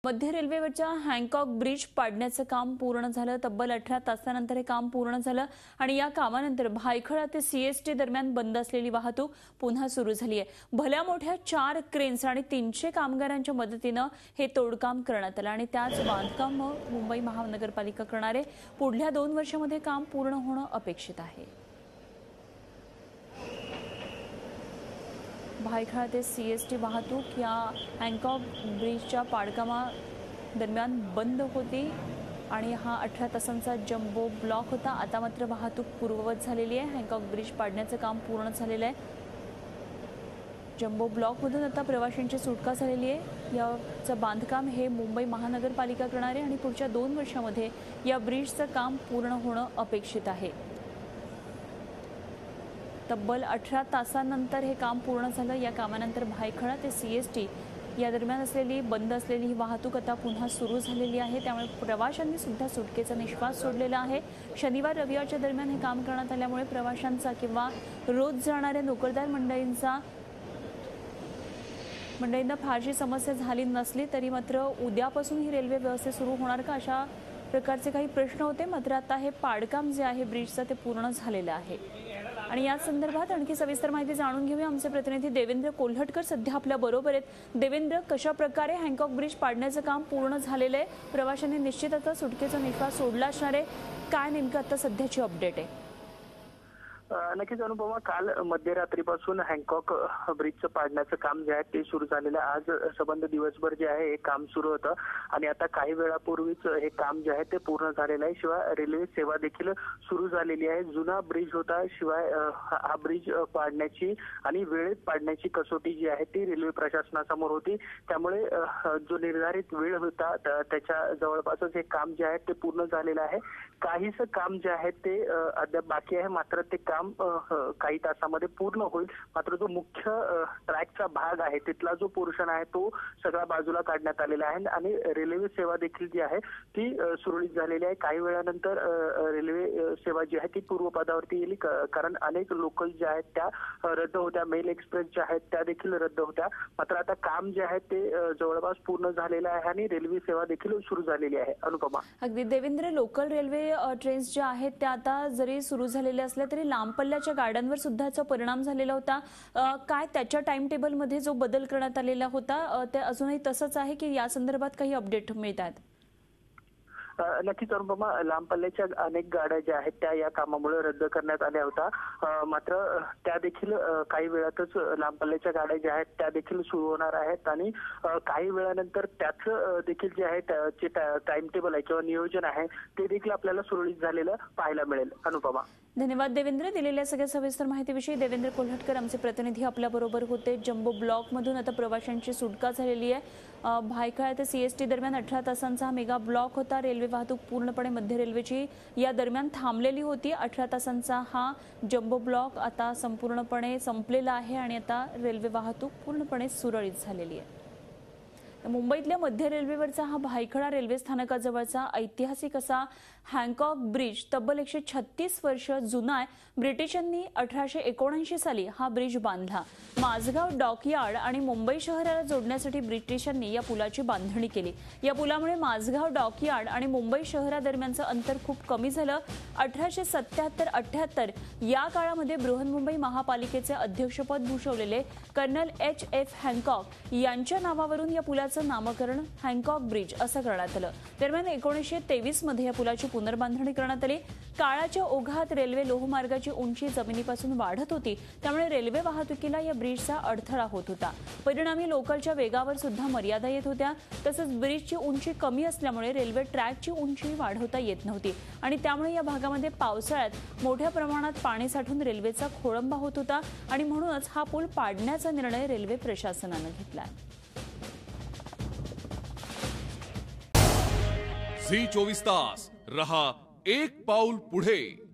मध्य रेल्वेवरच्या Hancock bridge पाडण्याचं काम पूर्ण झालं। तब्बल 18 तासानंतर हे काम पूर्ण झालं आणि या कामानंतर भायखळा ते सीएसटी दरम्यान बंद असलेली वाहतूक पुन्हा सुरू झाली आहे। भल्या मोठ्या 4 क्रेन्स आणि 300 कामगारांच्या मदतीने हे तोडकाम करण्यात आलं आणि त्याच बांधकाम मुंबई महानगरपालिका करणार आहे। पुढल्या 2 वर्षांमध्ये काम पूर्ण होणं अपेक्षित आहे। भायखळा ते सीएसटी वाहतूक या हँकॉक ब्रिजच्या पाडकामा दरम्यान बंद होती आणि हा 18 तासांचा जम्बो ब्लॉक होता। आता मात्र वाहतूक पूर्ववत झालेली आहे। हँकॉक ब्रिज पाडण्याचं काम पूर्ण झालेलं आहे। जम्बो ब्लॉकमधून आता प्रवाशांची सुटका झालेली आहे। याचं बांधकाम हे मुंबई महानगरपालिका करणार आहे आणि पुढच्या 2 वर्षांमध्ये या ब्रिजचं काम पूर्ण होणं अपेक्षित आहे। तब्बल 18 तासानंतर हे काम पूर्ण झालं। या कामानंतर भायखळा ते सीएसटी या दरम्यान बंद असलेली ही वाहतूक आता पुन्हा सुरू झालेली आहे। त्यामुळे प्रवाशांनी सुद्धा सुटकेचा निश्वास सोडलेला आहे। शनिवार रविवारच्या दरम्यान हे काम करण्यात आल्यामुळे प्रवाशांचा किंवा रोज जाणाऱ्या नोकरदार मंडळींना फारशी समस्या झाली नसली तरी मात्र उद्यापासून ही रेल्वे व्यवस्था सुरू होणार का अशा प्रकारचे काही प्रश्न होते। मात्र आता हे पाडकाम जे आहे ब्रिजचं ते पूर्ण झालेलं आहे आणि या संदर्भात आणखी सविस्तर माहिती जाणून घेऊया। आमचे प्रतिनिधी देवेंद्र कोल्हटकर सध्या आपल्या बरोबर आहेत। देवेंद्र, कशा प्रकारे हँकॉक ब्रिज पाडण्याचं काम पूर्ण झालेलं आहे? प्रवाशांनी निश्चित आता सुटकेचा निश्वास सोडला असणार आहे। काय नेमकं आता सध्याची अपडेट आहे? नक्कीच अनुपमा, काल मध्यरात्रीपासून हँकॉक ब्रिजचं पाडण्याचं काम जे आहे ते सुरू झालेलं आहे। आज संबंध दिवसभर जे आहे हे काम सुरू होतं आणि आता काही वेळापूर्वीच हे काम जे आहे ते पूर्ण झालेलं आहे। शिवाय रेल्वे सेवा देखील सुरू झालेली आहे। जुना ब्रिज होता, शिवाय हा ब्रिज पाडण्याची आणि वेळेत पाडण्याची कसोटी जी आहे ती रेल्वे प्रशासनासमोर होती। त्यामुळे जो निर्धारित वेळ होता त्याच्या जवळपासच हे काम जे आहे ते पूर्ण झालेलं आहे। काहीसं काम जे आहे ते अद्याप बाकी आहे, मात्र ते काम काही तासामध्ये पूर्ण होईल। मात्र जो मुख्य ट्रॅकचा भाग आहे तिथला जो पोर्शन आहे तो सगळा बाजूला काढण्यात आलेला आहे आणि रेल्वे सेवा देखील जी आहे ती सुरळीत झालेली आहे। काही वेळानंतर रेल्वे सेवा जी आहे ती पूर्वपदावरती येईल, कारण अनेक लोकल ज्या आहेत त्या रद्द होत्या, मेल एक्सप्रेस ज्या आहेत त्या देखील रद्द होत्या। मात्र आता काम जे आहे ते जवळपास पूर्ण झालेलं आहे आणि रेल्वे सेवा देखील सुरू झालेली आहे। अनुपमा, अगदी देवेंद्र, लोकल रेल्वे ट्रेन्स ज्या आहेत त्या आता जरी सुरू झालेल्या असल्या तरी लांब पल्ल्याच्या गाड्यांवर सुद्धा याचा परिणाम झालेला होता। काय त्याच्या टाइम टेबलमध्ये जो बदल करण्यात आलेला होता ते अजूनही तसंच आहे की या संदर्भात काही अपडेट मिळतात? नक्कीच अनुपमा, लांब पल्ल्याच्या अनेक गाड्या ज्या आहेत त्या या कामामुळे रद्द करण्यात आल्या होत्या। मात्र त्या देखील काही वेळातच लांब पल्ल्याच्या गाड्या ज्या आहेत त्या देखील सुरू होणार आहेत आणि काही वेळानंतर त्याचं देखील जे आहे त्याचे टाइम टेबल आहे किंवा नियोजन आहे ते देखील आपल्याला सुरळीत झालेलं पाहायला मिळेल। अनुपमा, धन्यवाद देवेंद्र, दिलेल्या सगळ्या सविस्तर माहितीविषयी। देवेंद्र कोल्हटकर आमचे प्रतिनिधी आपल्या बरोबर होते। जम्बो ब्लॉकमधून आता प्रवाशांची सुटका झालेली आहे। भायखळा ते सीएसटी दरम्यान 18 तासांचा हा मेगा ब्लॉक होता। रेल्वे वाहतूक पूर्णपणे मध्य रेल्वेची या दरम्यान थांबलेली होती। 18 तासांचा हा जम्बो ब्लॉक आता संपूर्णपणे संपलेला आहे आणि आता रेल्वे वाहतूक पूर्णपणे सुरळीत झालेली आहे। मुंबईतल्या मध्य रेल्वेवरचा हा भायखळा रेल्वे स्थानकाजवळचा ऐतिहासिक असा हँकॉक ब्रिज तब्बल 136 वर्ष जुना आहे। ब्रिटिशांनी 1879 साली हा ब्रिज बांधला। माझगाव डॉकयार्ड आणि मुंबई शहराला जोडण्यासाठी ब्रिटिशांनी या पुलाची बांधणी केली। या पुलामुळे माझगाव डॉकयार्ड आणि मुंबई शहरादरम्यानचं अंतर खूप कमी झालं। 1877-78 या काळामध्ये बृहन्मुंबई महापालिकेचे अध्यक्षपद भूषवलेले कर्नल H.F. हँकॉक यांच्या नावावरून या पुलाचं नामकरण हँकॉक ब्रिज असं करण्यात आलं। दरम्यान 1923 मध्ये या पुलाची पुनर्बांधणी करण्यात आली। काळाच्या ओघात रेल्वे लोहमार्गाची उंची जमिनीपासून वाढत होती, त्यामुळे रेल्वे वाहतुकीला या ब्रिजचा अडथळा होत होता। परिणामी लोकलच्या वेगावर सुद्धा मर्यादा येत होत्या। तसंच ब्रिजची उंची कमी असल्यामुळे रेल्वे ट्रॅकची उंची वाढवता येत नव्हती आणि त्यामुळे या भागामध्ये पावसाळ्यात मोठ्या प्रमाणात पाणी साठून रेल्वेचा खोळंबा होत होता आणि म्हणूनच हा पूल पाडण्याचा निर्णय रेल्वे प्रशासनाने घेतला। झी 24 तास रहा एक पाऊल पुढे।